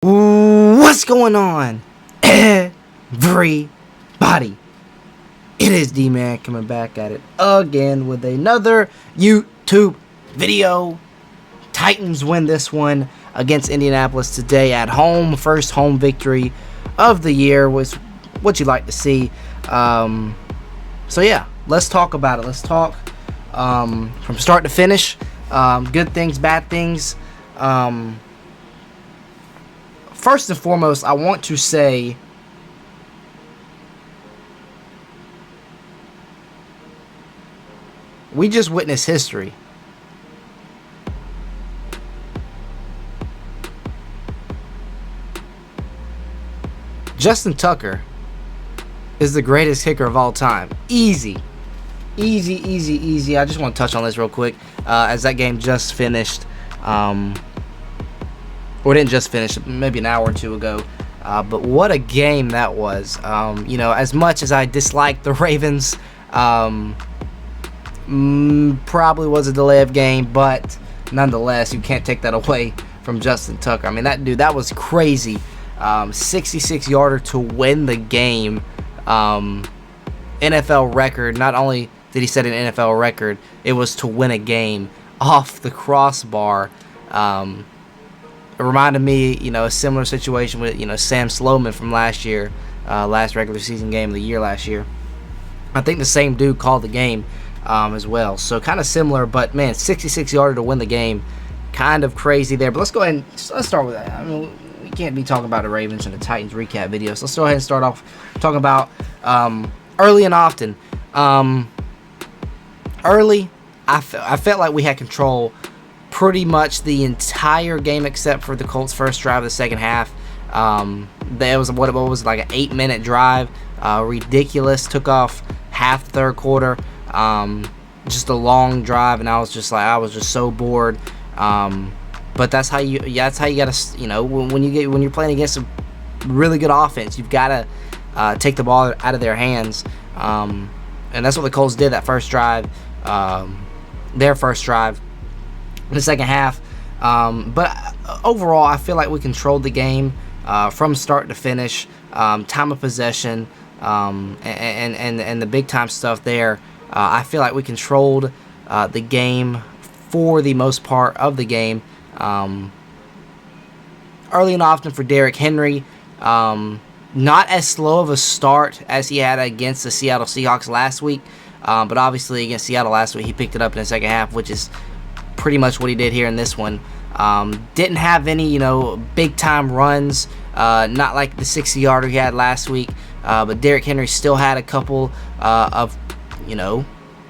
What's going on, everybody? It is D-Man coming back at it again with another YouTube video. Titans win this one against Indianapolis today at home. First home victory of the year was what you like to see. So yeah, let's talk about it. Let's talk from start to finish. Good things, bad things. First and foremost, I want to say we just witnessed history. Justin Tucker is the greatest kicker of all time. Easy. I just want to touch on this real quick as that game just finished. Or didn't just finish, maybe an hour or two ago. But what a game that was. As much as I dislike the Ravens, probably was a delay of game, but nonetheless, you can't take that away from Justin Tucker. I mean, that dude, that was crazy. 66-yarder to win the game. NFL record. Not only did he set an NFL record, it was to win a game off the crossbar. It reminded me, a similar situation with, Sam Sloman from last year, last regular season game of the year last year. I think the same dude called the game as well. So kind of similar, but man, 66-yarder to win the game, kind of crazy there. But let's go ahead and let's start with that. I mean, we can't be talking about the Ravens and the Titans recap video. So let's go ahead and start off talking about early and often. Early, I felt like we had control pretty much the entire game except for the Colts' first drive of the second half. There was what was like an 8-minute drive, ridiculous. Took off half the third quarter, just a long drive, and I was just so bored. But that's how you gotta, when you're playing against a really good offense, you've gotta take the ball out of their hands, and that's what the Colts did that first drive, their first drive. In the second half, but overall, I feel like we controlled the game from start to finish. Time of possession, and the big time stuff there. I feel like we controlled the game for the most part of the game. Early and often for Derrick Henry, not as slow of a start as he had against the Seattle Seahawks last week, but obviously against Seattle last week he picked it up in the second half, which is pretty much what he did here in this one. Didn't have any, big time runs, not like the 60-yarder he had last week. But Derrick Henry still had a couple he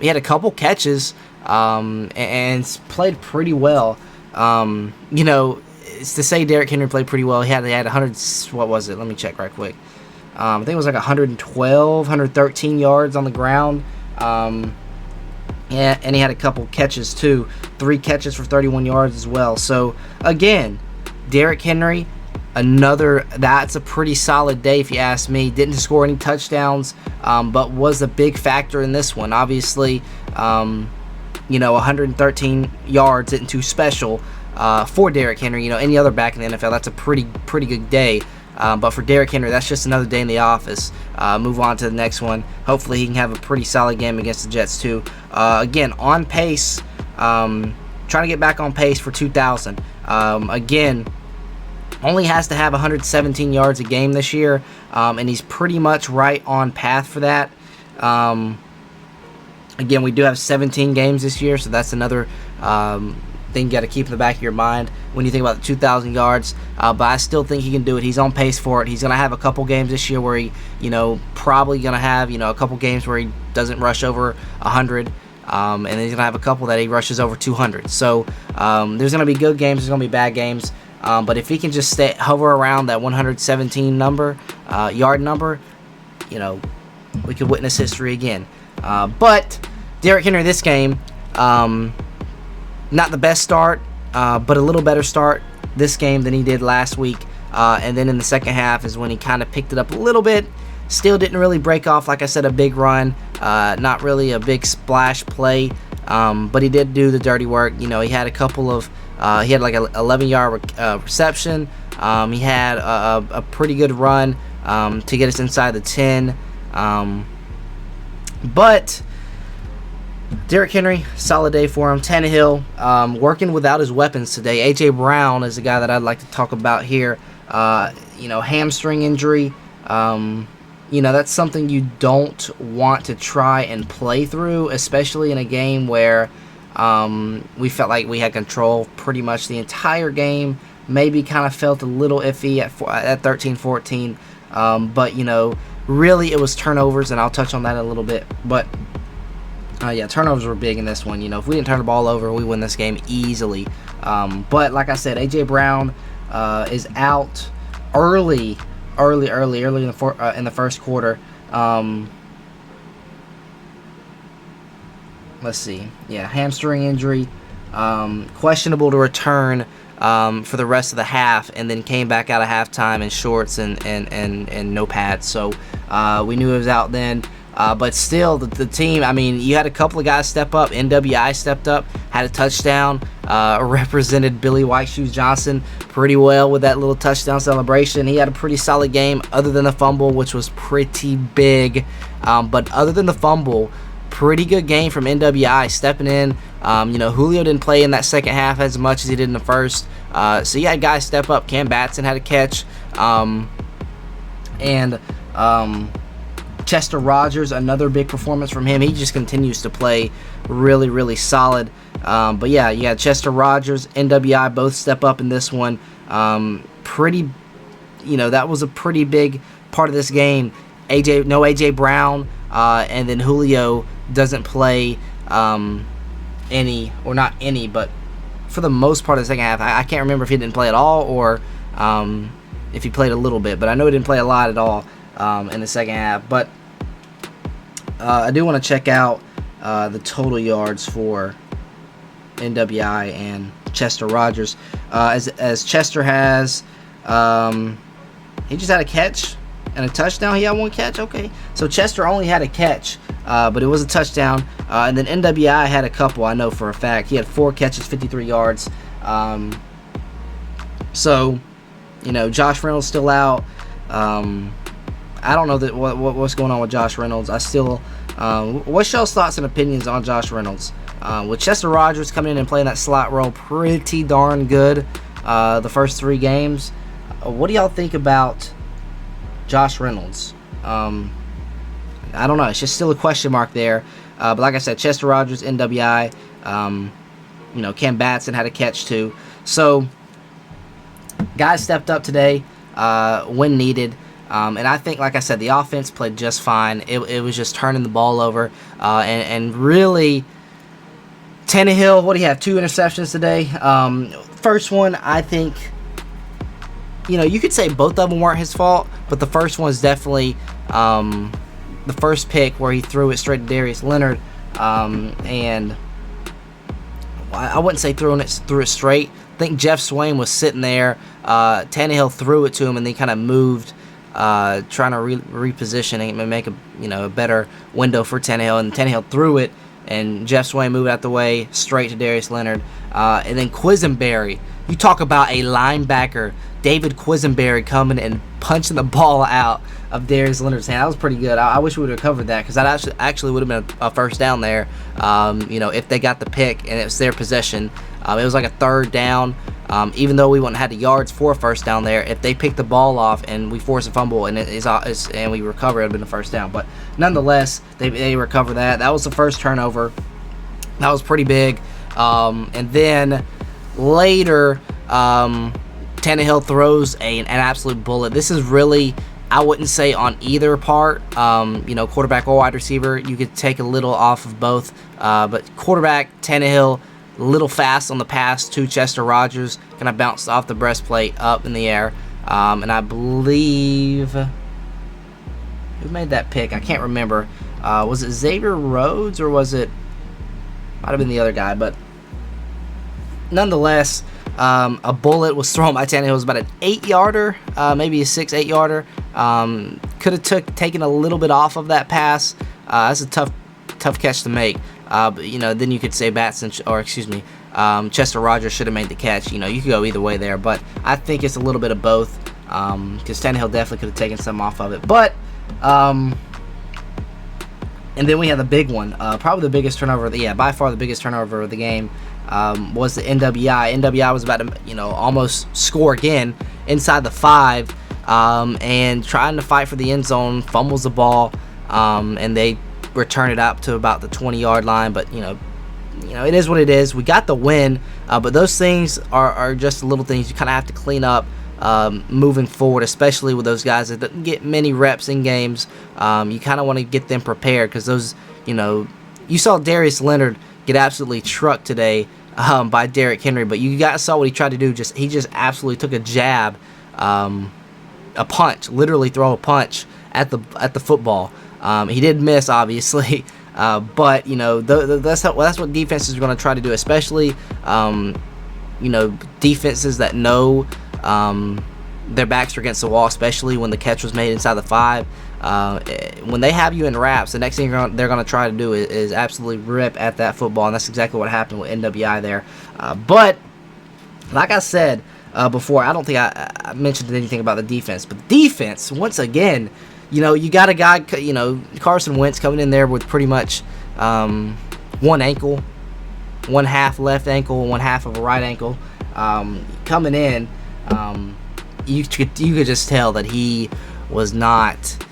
had a couple catches, and played pretty well. It's to say Derrick Henry played pretty well. He had 100. What was it? Let me check right quick. I think it was like 113 yards on the ground. Yeah, and he had a couple catches too. 3 catches for 31 yards as well. So, again, Derrick Henry, that's a pretty solid day if you ask me. Didn't score any touchdowns, but was a big factor in this one. Obviously, 113 yards isn't too special for Derrick Henry. Any other back in the NFL, that's a pretty good day. But for Derrick Henry, that's just another day in the office. Move on to the next one. Hopefully he can have a pretty solid game against the Jets too. Again, on pace, trying to get back on pace for 2,000. Again, only has to have 117 yards a game this year, and he's pretty much right on path for that. Again, we do have 17 games this year, so that's another thing you got to keep in the back of your mind when you think about the 2,000 yards. But I still think he can do it. He's on pace for it. He's going to have a couple games this year where he, probably going to have, a couple games where he doesn't rush over 100. And then he's going to have a couple that he rushes over 200. So there's going to be good games. There's going to be bad games. But if he can just hover around that 117 yard number, we could witness history again. But Derrick Henry this game, not the best start, but a little better start this game than he did last week. And then in the second half is when he kind of picked it up a little bit. Still didn't really break off, like I said, a big run. Not really a big splash play. But he did do the dirty work. He had a couple of he had like an 11-yard reception, He had a pretty good run to get us inside the 10. But Derrick Henry, solid day for him. Tannehill working without his weapons today. A.J. Brown is a guy that I'd like to talk about here. Hamstring injury. That's something you don't want to try and play through, especially in a game where we felt like we had control pretty much the entire game. Maybe kind of felt a little iffy at 13-14. But, really it was turnovers, and I'll touch on that in a little bit. But, turnovers were big in this one. If we didn't turn the ball over, we win this game easily. But, like I said, A.J. Brown is out early in the first quarter. Let's see. Yeah, hamstring injury. Questionable to return for the rest of the half, and then came back out of halftime in shorts and no pads. So we knew he was out then. But still, the team, you had a couple of guys step up. NWI stepped up, had a touchdown, represented Billy White Shoes Johnson pretty well with that little touchdown celebration. He had a pretty solid game other than the fumble, which was pretty big. But other than the fumble, pretty good game from NWI stepping in. Julio didn't play in that second half as much as he did in the first. So you had guys step up. Cam Batson had a catch. Chester Rogers, another big performance from him. He just continues to play really, really solid. But yeah, you got Chester Rogers, NWI both step up in this one. That was a pretty big part of this game. AJ Brown, and then Julio doesn't play but for the most part of the second half. I can't remember if he didn't play at all or if he played a little bit, but I know he didn't play a lot at all in the second half. But I do want to check out the total yards for NWI and Chester Rogers. As Chester has, he just had a catch and a touchdown. He had one catch. Okay, so Chester only had a catch, but it was a touchdown. And then NWI had a couple. I know for a fact he had 4 catches, 53 yards. So, Josh Reynolds still out. I don't know what's going on with Josh Reynolds. What's y'all's thoughts and opinions on Josh Reynolds? With Chester Rogers coming in and playing that slot role pretty darn good the first 3 games, what do y'all think about Josh Reynolds? I don't know. It's just still a question mark there. But like I said, Chester Rogers, NWI, Cam Batson had a catch too. So guys stepped up today when needed. And I think, like I said, the offense played just fine. It was just turning the ball over. And really, Tannehill, what do you have? 2 interceptions today. First one, I think, you could say both of them weren't his fault, but the first one's definitely the first pick where he threw it straight to Darius Leonard. And I wouldn't say threw it straight. I think Jeff Swain was sitting there. Tannehill threw it to him, and they kind of moved, trying to reposition and make a better window for Tannehill. And Tannehill threw it, and Jeff Swain moved out the way straight to Darius Leonard. And then Quisenberry, you talk about a linebacker, David Quisenberry coming and punching the ball out of Darius Leonard's hand. That was pretty good. I wish we would have covered that, because that actually would have been a first down there. If they got the pick and it was their possession. It was like a third down. Even though we wouldn't have had the yards for a first down there, if they picked the ball off and we force a fumble and and we recover, it would have been a first down. But nonetheless, they recover that. That was the first turnover. That was pretty big. And then later, Tannehill throws an absolute bullet. This is really, I wouldn't say on either part, quarterback or wide receiver. You could take a little off of both. But quarterback, Tannehill, a little fast on the pass to Chester Rogers, kind of bounced off the breastplate up in the air. And I believe, who made that pick? I can't remember. Was it Xavier Rhodes, or was it, might have been the other guy, but nonetheless, a bullet was thrown by Tannehill. It was about an 8-yarder, maybe a 6-8 yarder. Could have taken a little bit off of that pass. That's a tough catch to make. But then you could say Chester Rogers should have made the catch. You could go either way there, but I think it's a little bit of both, because Tannehill definitely could have taken some off of it. But and then we had the big one, probably the biggest turnover. By far the biggest turnover of the game was the NWI. NWI was about to almost score again inside the 5, and trying to fight for the end zone, fumbles the ball, and they return it up to about the 20-yard line. But it is what it is. We got the win, but those things are just little things you kind of have to clean up moving forward, especially with those guys that didn't get many reps in games. You kind of want to get them prepared, because those, you saw Darius Leonard get absolutely trucked today by Derrick Henry, but you guys saw what he tried to do. He just absolutely took a jab, a punch, literally throw a punch at the football. He did miss, obviously. But that's what defenses are going to try to do, especially defenses that know their backs are against the wall, especially when the catch was made inside the 5. When they have you in wraps, the next thing they're going to try to do is absolutely rip at that football, and that's exactly what happened with NWI there. But like I said before, I don't think I mentioned anything about the defense, but the defense, once again, you got a guy, Carson Wentz coming in there with pretty much one ankle, one half left ankle, one half of a right ankle. Coming in, you could just tell that he was not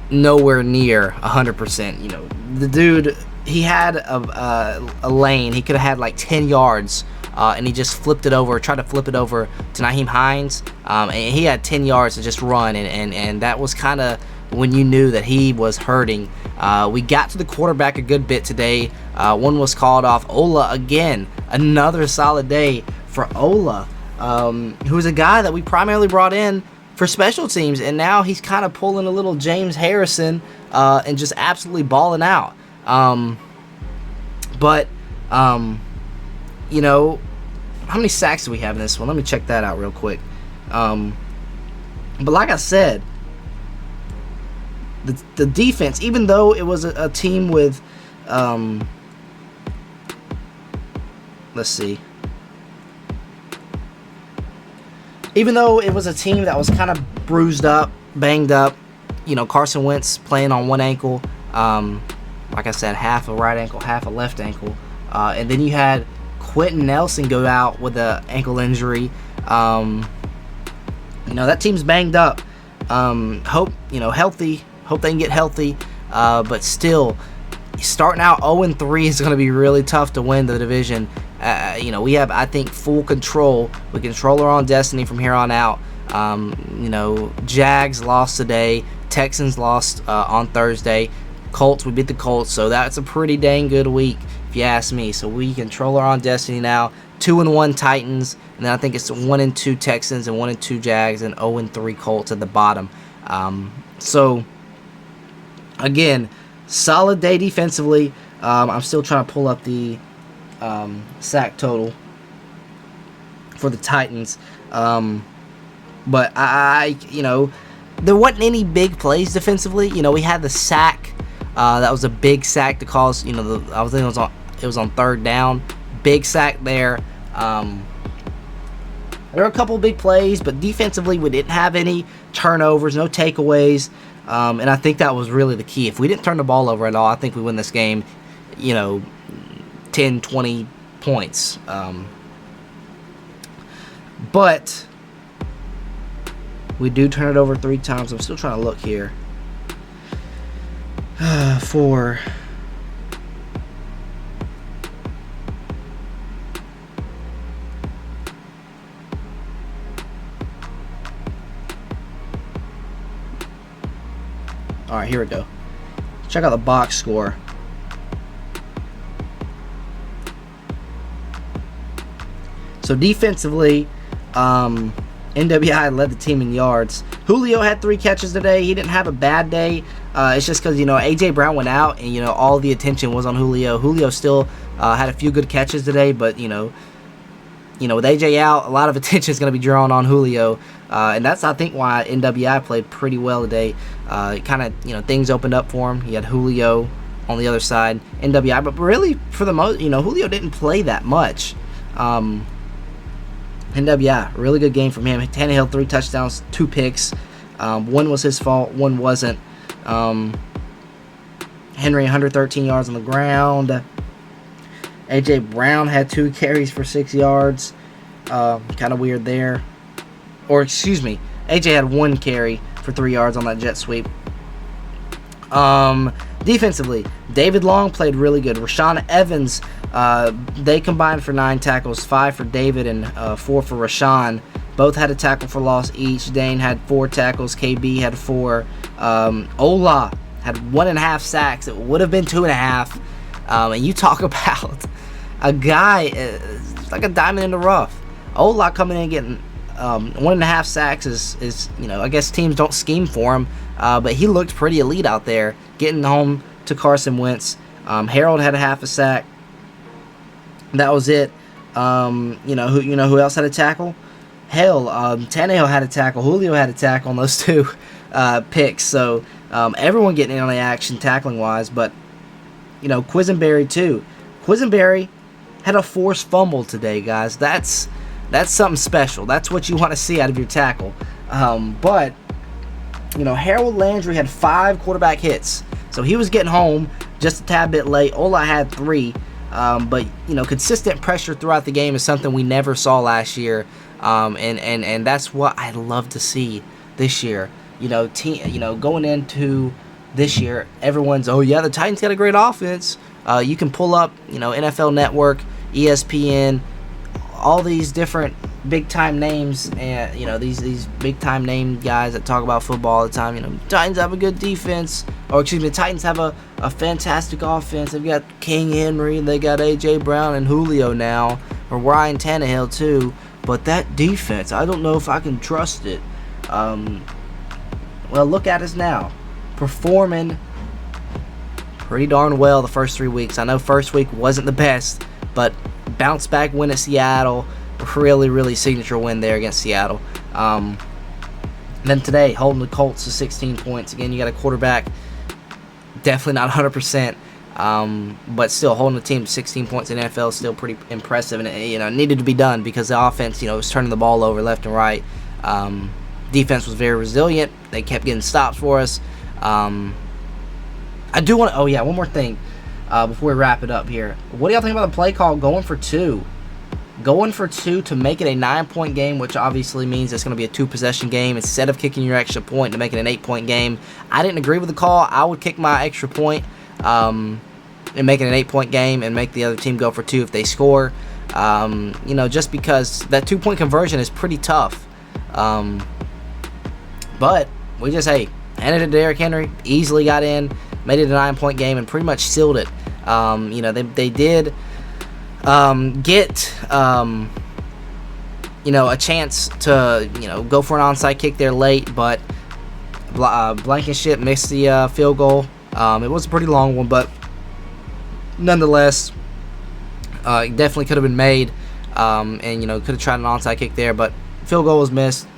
nowhere near 100%. The dude, he had a lane. He could have had like 10 yards. And he just tried to flip it over to Nyheim Hines, and he had 10 yards to just run, and that was kind of when you knew that he was hurting. We got to the quarterback a good bit today. One was called off. Ola, again, another solid day for Ola, who's a guy that we primarily brought in for special teams, and now he's kind of pulling a little James Harrison and just absolutely balling out. How many sacks do we have in this one? Let me check that out real quick. But like I said, the defense, even though it was a team with, let's see. Even though it was a team that was kind of bruised up, banged up, Carson Wentz playing on one ankle, like I said, half a right ankle, half a left ankle, and then you had Quentin Nelson go out with an ankle injury. That team's banged up. Healthy. Hope they can get healthy. But still, starting out 0-3 is going to be really tough to win the division. We have, I think, full control. We control our own destiny from here on out. Jags lost today. Texans lost on Thursday. Colts, we beat the Colts, so that's a pretty dang good week, if you ask me. So we control our own destiny now. 2-1 Titans, and then I think it's 1-2 Texans and 1-2 Jags and 0-3 Colts at the bottom. So again, solid day defensively. I'm still trying to pull up the sack total for the Titans. But there wasn't any big plays defensively. We had the sack. That was a big sack to cause, I think it was on third down. Big sack there. There were a couple big plays, but defensively we didn't have any turnovers, no takeaways. And I think that was really the key. If we didn't turn the ball over at all, I think we win this game, 10, 20 points. But we do turn it over 3 times. I'm still trying to look here. For all right, here we go. Check out the box score. So defensively, NWI led the team in yards. Julio had 3 catches today. He didn't have a bad day. It's just because, A.J. Brown went out, and, all the attention was on Julio. Julio still had a few good catches today, but, with A.J. out, a lot of attention is going to be drawn on Julio. And that's, I think, why NWI played pretty well today. Kind of, things opened up for him. He had Julio, on the other side, NWI. But really, for the most, Julio didn't play that much. NWI, really good game from him. Tannehill, 3 touchdowns, 2 picks. One was his fault, one wasn't. Henry, 113 yards on the ground. A.J. Brown had 2 carries for 6 yards. Kind of weird there. Or, excuse me, A.J. had 1 carry for 3 yards on that jet sweep. Defensively, David Long played really good. Rashaan Evans, they combined for 9 tackles, 5 for David and 4 for Rashaan. Both had a tackle for loss each. Dane had 4 tackles. KB had 4. Ola had 1.5 sacks. It would have been 2.5. And you talk about a guy like a diamond in the rough. Ola coming in and getting 1.5 sacks is I guess teams don't scheme for him, but he looked pretty elite out there, getting home to Carson Wentz. Harold had a 1/2 sack. That was it. Who else had a tackle? Hell, Tannehill had a tackle. Julio had a tackle on those 2 picks. So everyone getting in on the action tackling wise, but Quisenberry too. Quisenberry had a forced fumble today, guys. That's something special. That's what you want to see out of your tackle. But Harold Landry had 5 quarterback hits, so he was getting home just a tad bit late. Ola had 3, but consistent pressure throughout the game is something we never saw last year, and that's what I love to see this year. Going into this year, everyone's, oh yeah, the Titans got a great offense. You can pull up, NFL Network, ESPN, all these different big time names, and these big time name guys that talk about football all the time. Titans have a good defense, or excuse me, the Titans have a fantastic offense. They've got King Henry, they got A.J. Brown and Julio now, or Ryan Tannehill too. But that defense, I don't know if I can trust it. Well, look at us now, performing pretty darn well the first 3 weeks. I know first week wasn't the best, but bounce back win at Seattle, really, really signature win there against Seattle. Then today, holding the Colts to 16 points. Again, you got a quarterback, definitely not 100%, but still holding the team to 16 points in the NFL is still pretty impressive, and it needed to be done because the offense, was turning the ball over left and right. Defense was very resilient. They kept getting stops for us. I do want to, one more thing before we wrap it up here. What do y'all think about the play call going for 2? Going for 2 to make it a 9-point game, which obviously means it's going to be a 2-possession game instead of kicking your extra point to make it an 8-point game. I didn't agree with the call. I would kick my extra point and make it an 8-point game and make the other team go for 2 if they score. Just because that 2-point conversion is pretty tough. But we just, handed it to Derrick Henry, easily got in, made it a 9-point game, and pretty much sealed it. They did get a chance to go for an onside kick there late, but Blankenship missed the field goal. It was a pretty long one, but nonetheless, it definitely could have been made, and could have tried an onside kick there, but field goal was missed.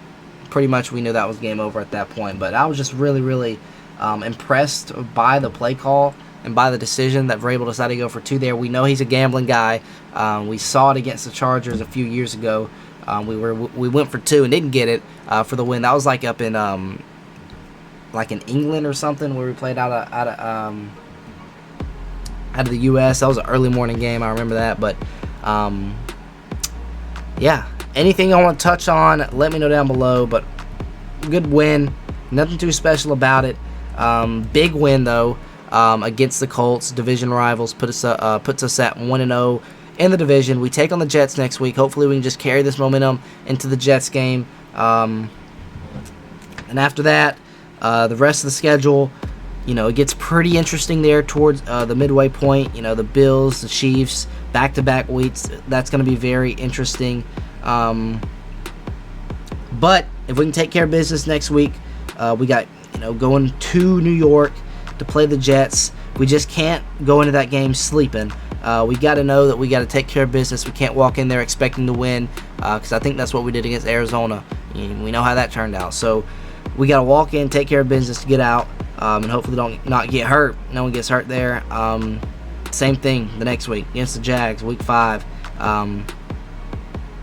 Pretty much we knew that was game over at that point. But I was just really, really impressed by the play call and by the decision that Vrabel decided to go for 2 there. We know he's a gambling guy. We saw it against the Chargers a few years ago. We went for 2 and didn't get it for the win. That was like up in in England or something, where we played out of the U.S. That was an early morning game. I remember that. But yeah. Anything I want to touch on, let me know down below. But good win. Nothing too special about it. Big win, though, against the Colts. Division rivals puts us at 1-0 in the division. We take on the Jets next week. Hopefully we can just carry this momentum into the Jets game. And after that, the rest of the schedule, it gets pretty interesting there towards the midway point. The Bills, the Chiefs, back-to-back weeks. That's going to be very interesting. But if we can take care of business next week, we got going to New York to play the Jets. We just can't go into that game sleeping. We got to know that we got to take care of business. We can't walk in there expecting to win, because I think that's what we did against Arizona. We know how that turned out. So we got to walk in, take care of business to get out. and hopefully not get hurt. No one gets hurt there. Same thing the next week against the Jags, week 5.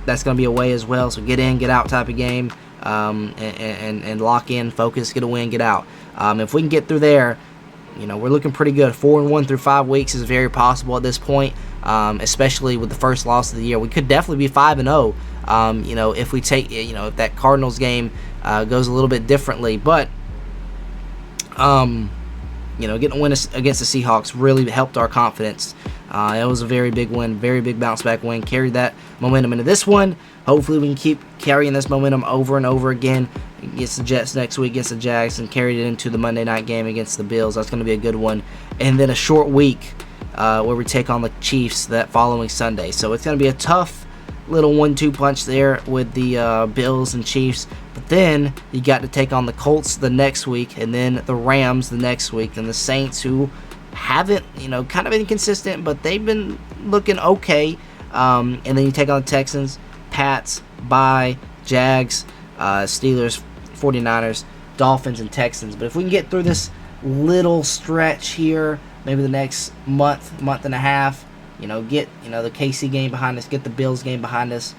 That's going to be away as well. So get in, get out type of game, and lock in, focus, get a win, get out. If we can get through there, we're looking pretty good. 4-1 through 5 weeks is very possible at this point, especially with the first loss of the year. We could definitely be 5-0. If we take, if that Cardinals game goes a little bit differently, but getting a win against the Seahawks really helped our confidence. It was a very big win, very big bounce back win. Carried that momentum into this one. Hopefully we can keep carrying this momentum over and over again against the Jets next week, against the Jags, and carried it into the Monday night game against the Bills. That's going to be a good one. And then a short week where we take on the Chiefs that following Sunday. So it's going to be a tough little 1-2 punch there with the Bills and Chiefs. But then you got to take on the Colts the next week, and then the Rams the next week, and the Saints, who haven't, kind of inconsistent, but they've been looking okay. And then you take on the Texans, Pats, bye, Jags, Steelers, 49ers, Dolphins, and Texans. But if we can get through this little stretch here, maybe the next month and a half, get the KC game behind us, get the Bills game behind us,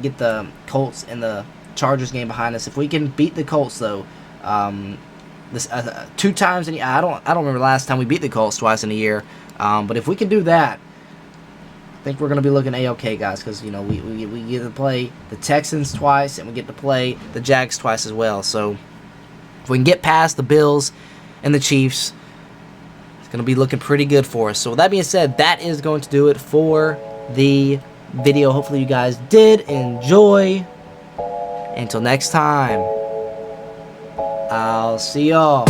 get the Colts and the Chargers game behind us. If we can beat the Colts though, this 2 times in I don't remember last time we beat the Colts twice in a year, but if we can do that, I think we're gonna be looking a-okay, guys, because we get to play the Texans twice and we get to play the Jags twice as well. So if we can get past the Bills and the Chiefs, it's going to be looking pretty good for us. So with that being said, that is going to do it for the video. Hopefully you guys did enjoy. Until next time, I'll see y'all.